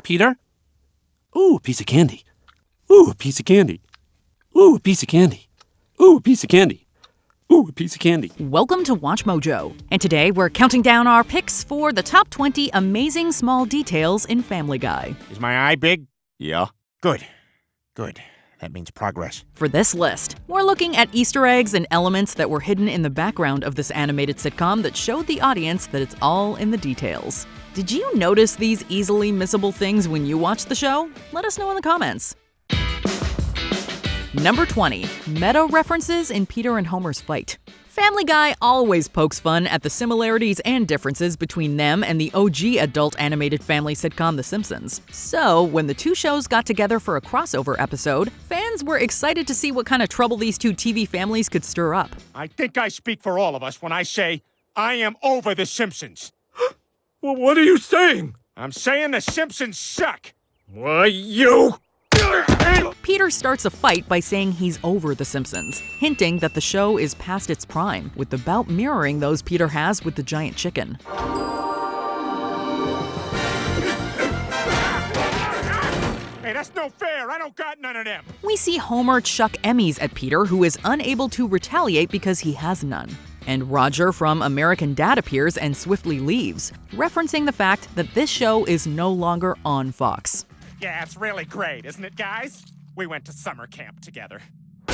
Peter? Ooh, a piece of candy. Ooh, a piece of candy. Ooh, a piece of candy. Ooh, a piece of candy. Ooh, a piece of candy. Welcome to Watch Mojo, and today we're counting down our picks for the top 20 amazing small details in Family Guy. Is my eye big? Yeah. Good. That means progress. For this list, we're looking at Easter eggs and elements that were hidden in the background of this animated sitcom that showed the audience that it's all in the details. Did you notice these easily missable things when you watched the show? Let us know in the comments. Number 20. Meadow references in Peter and Homer's fight. Family Guy always pokes fun at the similarities and differences between them and the OG adult animated family sitcom The Simpsons. So, when the two shows got together for a crossover episode, fans were excited to see what kind of trouble these two TV families could stir up. I think I speak for all of us when I say I am over The Simpsons. Well, what are you saying? I'm saying The Simpsons suck. Why, you... Peter starts a fight by saying he's over The Simpsons, hinting that the show is past its prime, with the bout mirroring those Peter has with the giant chicken. Hey, that's no fair. I don't got none of them. We see Homer chuck Emmys at Peter, who is unable to retaliate because he has none. And Roger from American Dad appears and swiftly leaves, referencing the fact that this show is no longer on Fox. Yeah, it's really great, isn't it, guys? We went to summer camp together. Bye,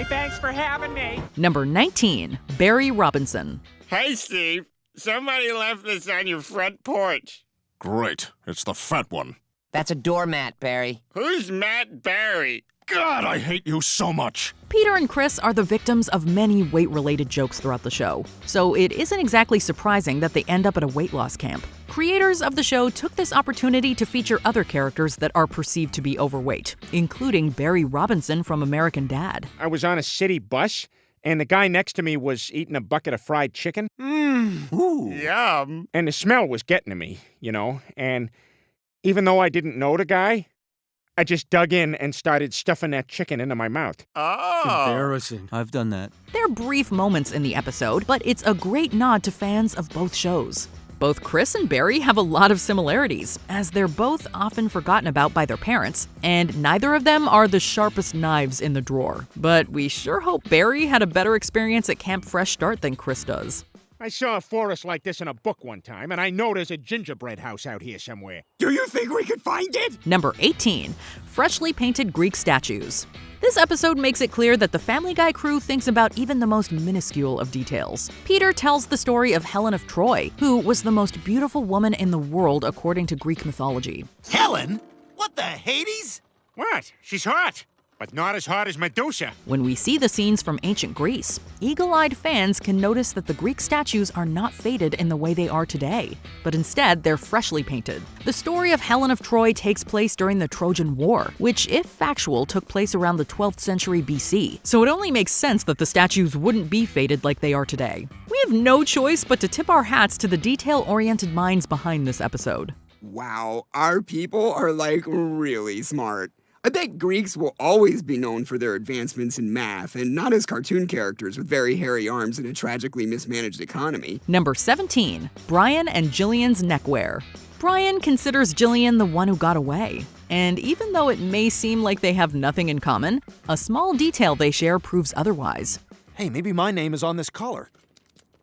thanks for having me. Number 19. Barry Robinson. Hey, Steve. Somebody left this on your front porch. Great. It's the fat one. That's a doormat, Barry. Who's Matt Barry? God, I hate you so much. Peter and Chris are the victims of many weight-related jokes throughout the show, so it isn't exactly surprising that they end up at a weight loss camp. Creators of the show took this opportunity to feature other characters that are perceived to be overweight, including Barry Robinson from American Dad. I was on a city bus, and the guy next to me was eating a bucket of fried chicken. Ooh. Yum. And the smell was getting to me, and even though I didn't know the guy, I just dug in and started stuffing that chicken into my mouth. Oh. Embarrassing. I've done that. They're brief moments in the episode, but it's a great nod to fans of both shows. Both Chris and Barry have a lot of similarities, as they're both often forgotten about by their parents, and neither of them are the sharpest knives in the drawer. But we sure hope Barry had a better experience at Camp Fresh Start than Chris does. I saw a forest like this in a book one time, and I know there's a gingerbread house out here somewhere. Do you think we could find it? Number 18. Freshly painted Greek statues. This episode makes it clear that the Family Guy crew thinks about even the most minuscule of details. Peter tells the story of Helen of Troy, who was the most beautiful woman in the world according to Greek mythology. Helen? What the Hades? What? She's hot, but not as hot as Medusa. When we see the scenes from ancient Greece, eagle-eyed fans can notice that the Greek statues are not faded in the way they are today, but instead they're freshly painted. The story of Helen of Troy takes place during the Trojan War, which, if factual, took place around the 12th century BC, so it only makes sense that the statues wouldn't be faded like they are today. We have no choice but to tip our hats to the detail-oriented minds behind this episode. Wow, our people are really smart. I bet Greeks will always be known for their advancements in math and not as cartoon characters with very hairy arms and a tragically mismanaged economy. Number 17. Brian and Jillian's neckwear. Brian considers Jillian the one who got away. And even though it may seem like they have nothing in common, a small detail they share proves otherwise. Hey, maybe my name is on this collar.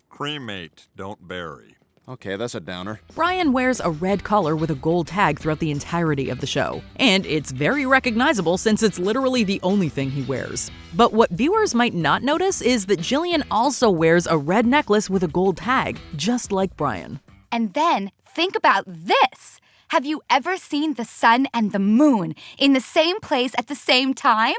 Cremate, don't bury. Okay, that's a downer. Brian wears a red collar with a gold tag throughout the entirety of the show, and it's very recognizable since it's literally the only thing he wears. But what viewers might not notice is that Jillian also wears a red necklace with a gold tag, just like Brian. And then, think about this! Have you ever seen the sun and the moon in the same place at the same time?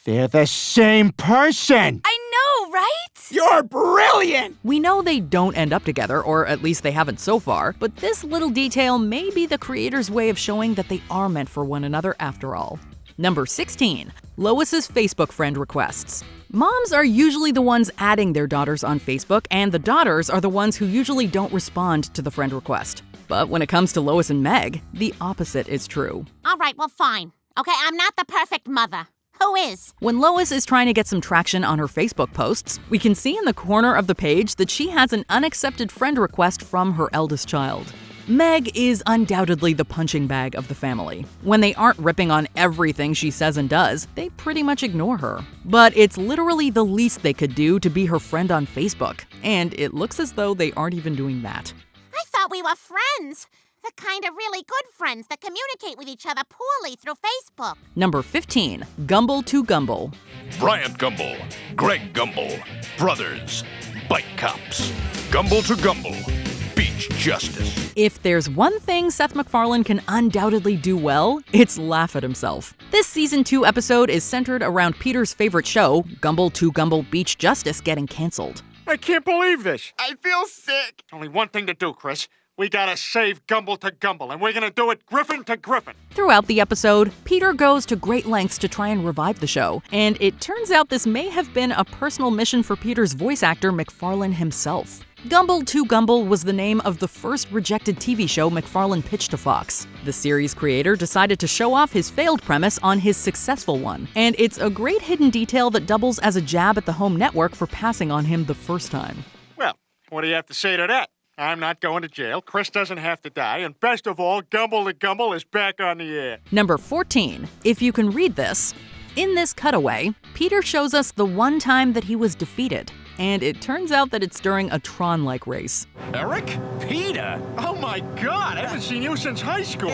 They're the same person! I know, right? You're brilliant! We know they don't end up together, or at least they haven't so far, but this little detail may be the creator's way of showing that they are meant for one another after all. Number 16. Lois's Facebook friend requests. Moms are usually the ones adding their daughters on Facebook, and the daughters are the ones who usually don't respond to the friend request. But when it comes to Lois and Meg, the opposite is true. All right, well, fine. Okay, I'm not the perfect mother. Who is? When Lois is trying to get some traction on her Facebook posts, we can see in the corner of the page that she has an unaccepted friend request from her eldest child. Meg is undoubtedly the punching bag of the family. When they aren't ripping on everything she says and does, they pretty much ignore her. But it's literally the least they could do to be her friend on Facebook, and it looks as though they aren't even doing that. I thought we were friends. The kind of really good friends that communicate with each other poorly through Facebook. Number 15, Gumble to Gumble. Bryant Gumble, Greg Gumble, brothers, bike cops. Gumble to Gumble, beach justice. If there's one thing Seth MacFarlane can undoubtedly do well, it's laugh at himself. This season 2 episode is centered around Peter's favorite show, Gumble to Gumble Beach Justice, getting canceled. I can't believe this. I feel sick. Only one thing to do, Chris. We gotta save Gumble to Gumble, and we're gonna do it Griffin to Griffin. Throughout the episode, Peter goes to great lengths to try and revive the show, and it turns out this may have been a personal mission for Peter's voice actor, MacFarlane himself. Gumble to Gumble was the name of the first rejected TV show MacFarlane pitched to Fox. The series creator decided to show off his failed premise on his successful one, and it's a great hidden detail that doubles as a jab at the home network for passing on him the first time. Well, what do you have to say to that? I'm not going to jail, Chris doesn't have to die, and best of all, Gumble to Gumble is back on the air. Number 14, if you can read this. In this cutaway, Peter shows us the one time that he was defeated, and it turns out that it's during a Tron-like race. Eric? Peter? Oh my God, I haven't seen you since high school.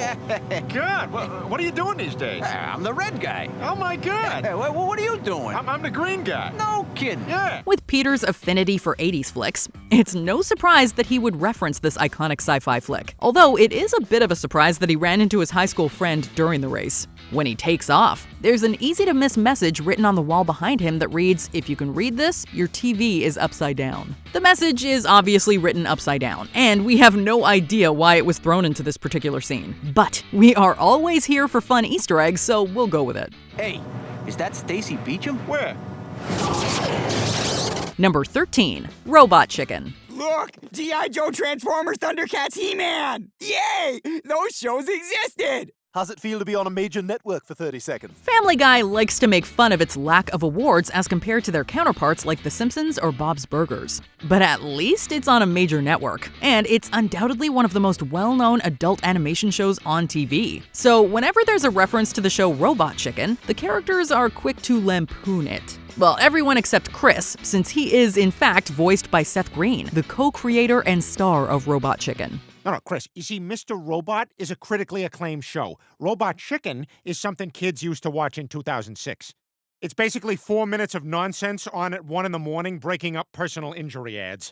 God, what are you doing these days? I'm the red guy. Oh my God. What are you doing? I'm the green guy. No kidding. Yeah. With Peter's affinity for 80s flicks, it's no surprise that he would reference this iconic sci-fi flick. Although it is a bit of a surprise that he ran into his high school friend during the race. When he takes off, there's an easy-to-miss message written on the wall behind him that reads, "If you can read this, your TV is upside down." The message is obviously written upside down, and we have no idea why it was thrown into this particular scene. But we are always here for fun Easter eggs, so we'll go with it. Hey, is that Stacy Beecham? Where? Number 13, Robot Chicken. Look! G.I. Joe, Transformers, Thundercats, He-Man! Yay! Those shows existed! How's it feel to be on a major network for 30 seconds? Family Guy likes to make fun of its lack of awards as compared to their counterparts like The Simpsons or Bob's Burgers. But at least it's on a major network, and it's undoubtedly one of the most well-known adult animation shows on TV. So whenever there's a reference to the show Robot Chicken, the characters are quick to lampoon it. Well, everyone except Chris, since he is in fact voiced by Seth Green, the co-creator and star of Robot Chicken. No, Chris, you see, Mr. Robot is a critically acclaimed show. Robot Chicken is something kids used to watch in 2006. It's basically 4 minutes of nonsense on at 1 in the morning breaking up personal injury ads.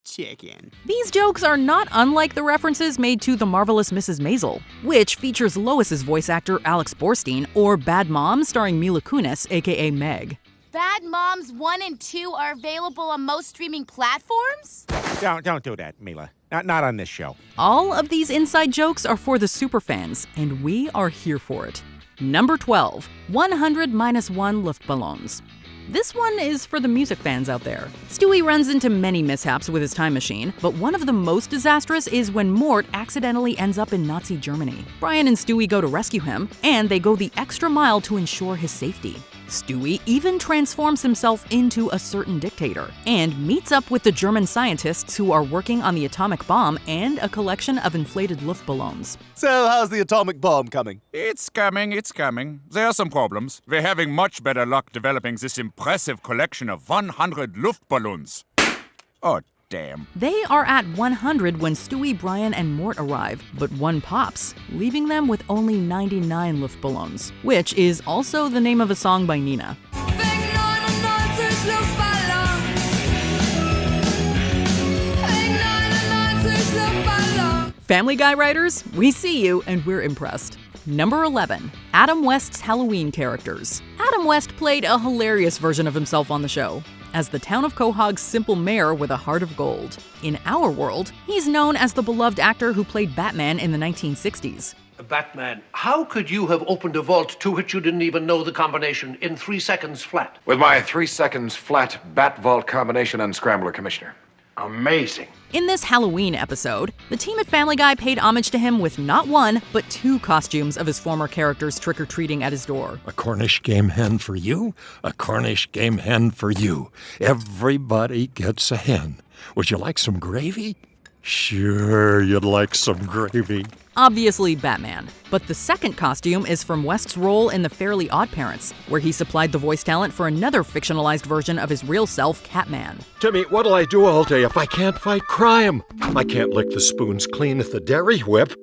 Chicken. These jokes are not unlike the references made to The Marvelous Mrs. Maisel, which features Lois's voice actor Alex Borstein, or Bad Moms starring Mila Kunis, aka Meg. Bad Moms 1 and 2 are available on most streaming platforms? Don't do that, Mila. Not on this show. All of these inside jokes are for the superfans, and we are here for it. Number 12, 100 minus 1 Luftballons. This one is for the music fans out there. Stewie runs into many mishaps with his time machine, but one of the most disastrous is when Mort accidentally ends up in Nazi Germany. Brian and Stewie go to rescue him, and they go the extra mile to ensure his safety. Stewie even transforms himself into a certain dictator and meets up with the German scientists who are working on the atomic bomb and a collection of inflated Luftballons. So, how's the atomic bomb coming? It's coming. There are some problems. We're having much better luck developing this impressive collection of 100 Luftballons. Oh, damn. They are at 100 when Stewie, Brian, and Mort arrive, but one pops, leaving them with only 99 Luftballons, which is also the name of a song by Nina. Family Guy writers, we see you and we're impressed. Number 11, Adam West's Halloween characters. Adam West played a hilarious version of himself on the show, as the town of Quahog's simple mayor with a heart of gold. In our world, he's known as the beloved actor who played Batman in the 1960s. Batman, how could you have opened a vault to which you didn't even know the combination in 3 seconds flat? With my 3 seconds flat Bat Vault combination unscrambler, Commissioner. amazing. In this Halloween episode, the team at Family Guy paid homage to him with not one, but 2 costumes of his former characters trick-or-treating at his door. A Cornish game hen for you, a Cornish game hen for you. Everybody gets a hen. Would you like some gravy? Sure, you'd like some gravy. Obviously Batman, but the second costume is from West's role in The Fairly OddParents, where he supplied the voice talent for another fictionalized version of his real self, Catman. Timmy, what'll I do all day if I can't fight crime? I can't lick the spoons clean at the dairy whip.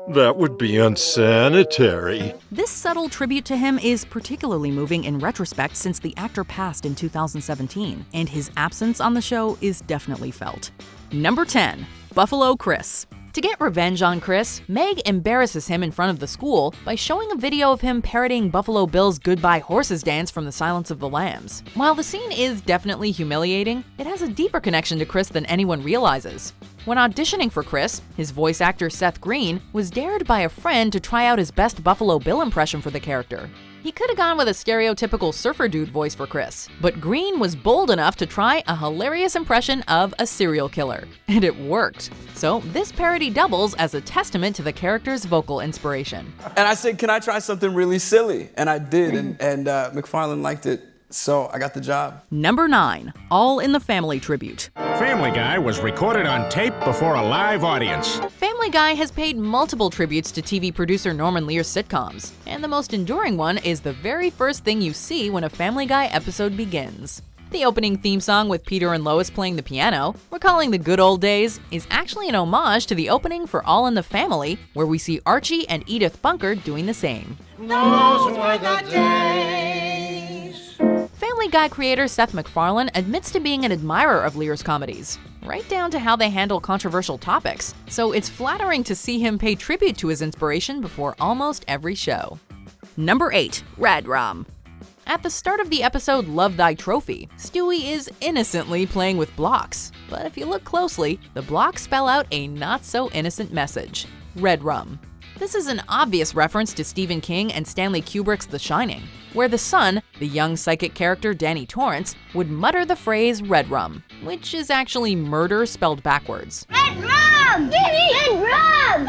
That would be unsanitary. This subtle tribute to him is particularly moving in retrospect since the actor passed in 2017, and his absence on the show is definitely felt. Number 10. Buffalo Chris. To get revenge on Chris, Meg embarrasses him in front of the school by showing a video of him parodying Buffalo Bill's Goodbye Horses dance from The Silence of the Lambs. While the scene is definitely humiliating, it has a deeper connection to Chris than anyone realizes. When auditioning for Chris, his voice actor Seth Green was dared by a friend to try out his best Buffalo Bill impression for the character. He could have gone with a stereotypical surfer dude voice for Chris, but Green was bold enough to try a hilarious impression of a serial killer, and it worked. So this parody doubles as a testament to the character's vocal inspiration. And I said, can I try something really silly? And I did, and McFarlane liked it, so I got the job. Number 9. All in the Family tribute. Family Guy was recorded on tape before a live audience. Family Guy has paid multiple tributes to TV producer Norman Lear's sitcoms, and the most enduring one is the very first thing you see when a Family Guy episode begins. The opening theme song with Peter and Lois playing the piano, recalling the good old days, is actually an homage to the opening for All in the Family, where we see Archie and Edith Bunker doing the same. Those were the days. Family Guy creator Seth MacFarlane admits to being an admirer of Lear's comedies, right down to how they handle controversial topics, so it's flattering to see him pay tribute to his inspiration before almost every show. Number 8. Redrum. At the start of the episode Love Thy Trophy, Stewie is innocently playing with blocks, but if you look closely, the blocks spell out a not-so-innocent message: Redrum. This is an obvious reference to Stephen King and Stanley Kubrick's The Shining, where the son, the young psychic character Danny Torrance, would mutter the phrase Redrum, which is actually murder spelled backwards. Redrum! Give me Redrum!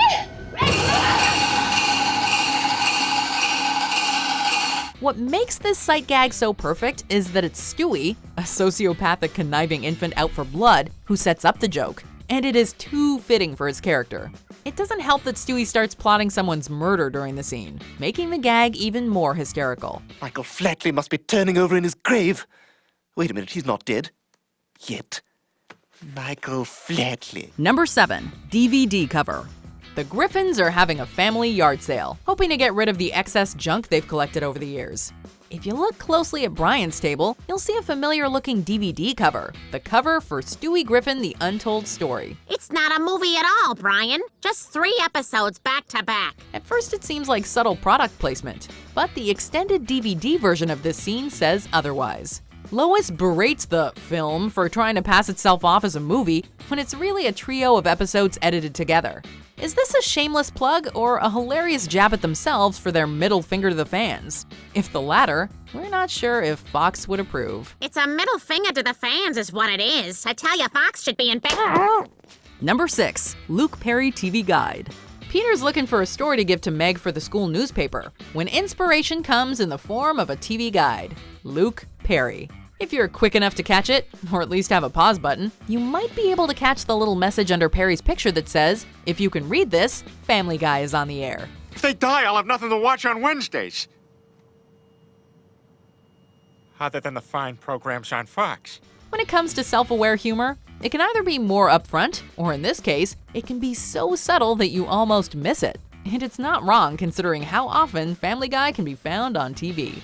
What makes this sight gag so perfect is that it's Stewie, a sociopathic conniving infant out for blood, who sets up the joke, and it is too fitting for his character. It doesn't help that Stewie starts plotting someone's murder during the scene, making the gag even more hysterical. Michael Flatley must be turning over in his grave. Wait a minute, he's not dead. Yet. Michael Flatley. Number 7. DVD cover. The Griffins are having a family yard sale, hoping to get rid of the excess junk they've collected over the years. If you look closely at Brian's table, you'll see a familiar-looking DVD cover, the cover for Stewie Griffin: The Untold Story. It's not a movie at all, Brian. Just 3 episodes back to back. At first it seems like subtle product placement, but the extended DVD version of this scene says otherwise. Lois berates the film for trying to pass itself off as a movie when it's really a trio of episodes edited together. Is this a shameless plug or a hilarious jab at themselves for their middle finger to the fans? If the latter, we're not sure if Fox would approve. It's a middle finger to the fans is what it is. I tell you, Fox should be in bed. Number 6. Luke Perry TV Guide. Peter's looking for a story to give to Meg for the school newspaper, when inspiration comes in the form of a TV guide. Luke Perry. If you're quick enough to catch it, or at least have a pause button, you might be able to catch the little message under Perry's picture that says, if you can read this, Family Guy is on the air. If they die, I'll have nothing to watch on Wednesdays. Other than the fine programs on Fox. When it comes to self-aware humor, it can either be more upfront, or in this case, it can be so subtle that you almost miss it. And it's not wrong considering how often Family Guy can be found on TV.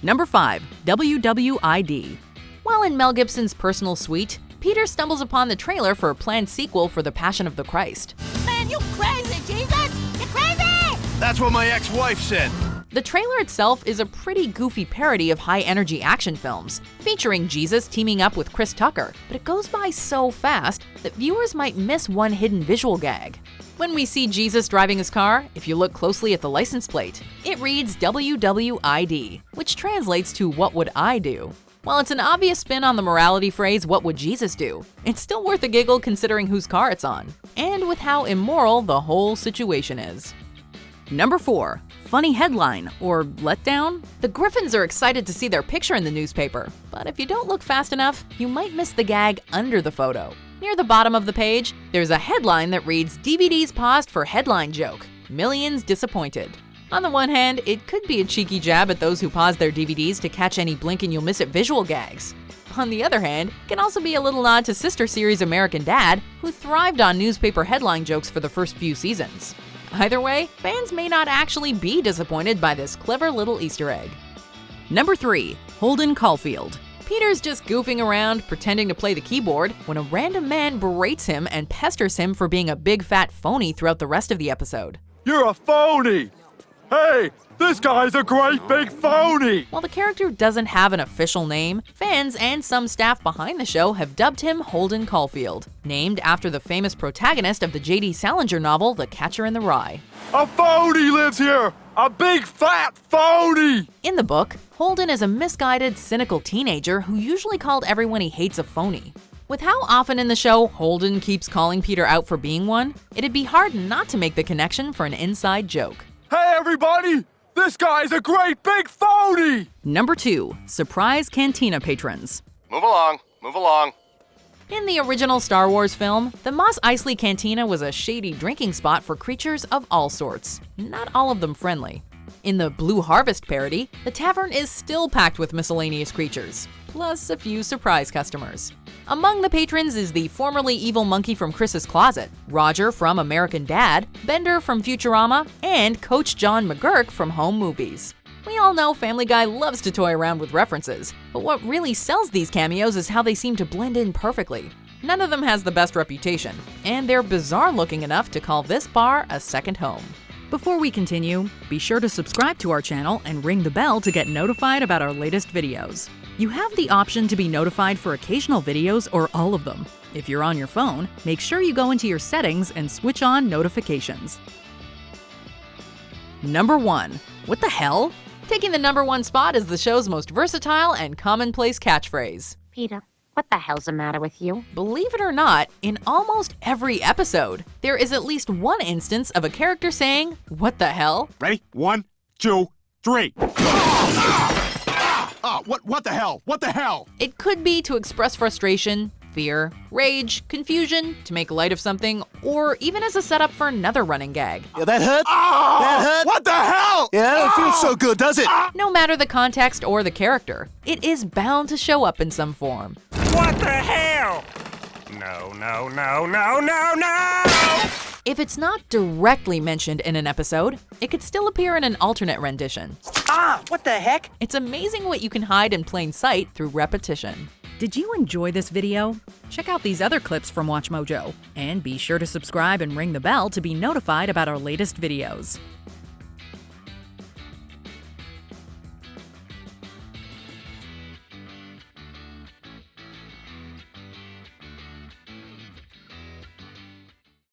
Number 5. WWID. While in Mel Gibson's personal suite, Peter stumbles upon the trailer for a planned sequel for The Passion of the Christ. Man, you crazy, Jesus! You crazy! That's what my ex-wife said. The trailer itself is a pretty goofy parody of high-energy action films, featuring Jesus teaming up with Chris Tucker, but it goes by so fast that viewers might miss one hidden visual gag. When we see Jesus driving his car, if you look closely at the license plate, it reads WWID, which translates to What Would I Do? While it's an obvious spin on the morality phrase, "What would Jesus do?" it's still worth a giggle considering whose car it's on, and with how immoral the whole situation is. Number 4. Funny headline or letdown? The Griffins are excited to see their picture in the newspaper, but if you don't look fast enough, you might miss the gag under the photo. Near the bottom of the page, there's a headline that reads, "DVDs paused for headline joke. Millions disappointed." On the one hand, it could be a cheeky jab at those who pause their DVDs to catch any blink and you'll miss it visual gags. On the other hand, it can also be a little nod to sister series American Dad, who thrived on newspaper headline jokes for the first few seasons. Either way, fans may not actually be disappointed by this clever little Easter egg. Number 3. Holden Caulfield. Peter's just goofing around, pretending to play the keyboard, when a random man berates him and pesters him for being a big fat phony throughout the rest of the episode. You're a phony! Hey, this guy's a great big phony! While the character doesn't have an official name, fans and some staff behind the show have dubbed him Holden Caulfield, named after the famous protagonist of the J.D. Salinger novel The Catcher in the Rye. A phony lives here! A big fat phony! In the book, Holden is a misguided, cynical teenager who usually called everyone he hates a phony. With how often in the show Holden keeps calling Peter out for being one, it'd be hard not to make the connection for an inside joke. Hey everybody! This guy's a great big phony! Number 2. Surprise Cantina patrons. Move along, move along. In the original Star Wars film, the Mos Eisley Cantina was a shady drinking spot for creatures of all sorts, not all of them friendly. In the Blue Harvest parody, the tavern is still packed with miscellaneous creatures, plus a few surprise customers. Among the patrons is the formerly evil monkey from Chris's Closet, Roger from American Dad, Bender from Futurama, and Coach John McGurk from Home Movies. We all know Family Guy loves to toy around with references, but what really sells these cameos is how they seem to blend in perfectly. None of them has the best reputation, and they're bizarre looking enough to call this bar a second home. Before we continue, be sure to subscribe to our channel and ring the bell to get notified about our latest videos. You have the option to be notified for occasional videos or all of them. If you're on your phone, make sure you go into your settings and switch on notifications. Number 1. What the hell? Taking the number 1 spot is the show's most versatile and commonplace catchphrase. Peter, what the hell's the matter with you? Believe it or not, in almost every episode, there is at least one instance of a character saying, "What the hell?" Ready? 1, 2, 3. What the hell? What the hell? It could be to express frustration, fear, rage, confusion, to make light of something, or even as a setup for another running gag. Yeah, that hurt? That hurt? What the hell? Yeah, it feels so good, does it? No matter the context or the character, it is bound to show up in some form. What the hell? No, no, no, no, no, no! If it's not directly mentioned in an episode, it could still appear in an alternate rendition. What the heck? It's amazing what you can hide in plain sight through repetition. Did you enjoy this video? Check out these other clips from WatchMojo, and be sure to subscribe and ring the bell to be notified about our latest videos.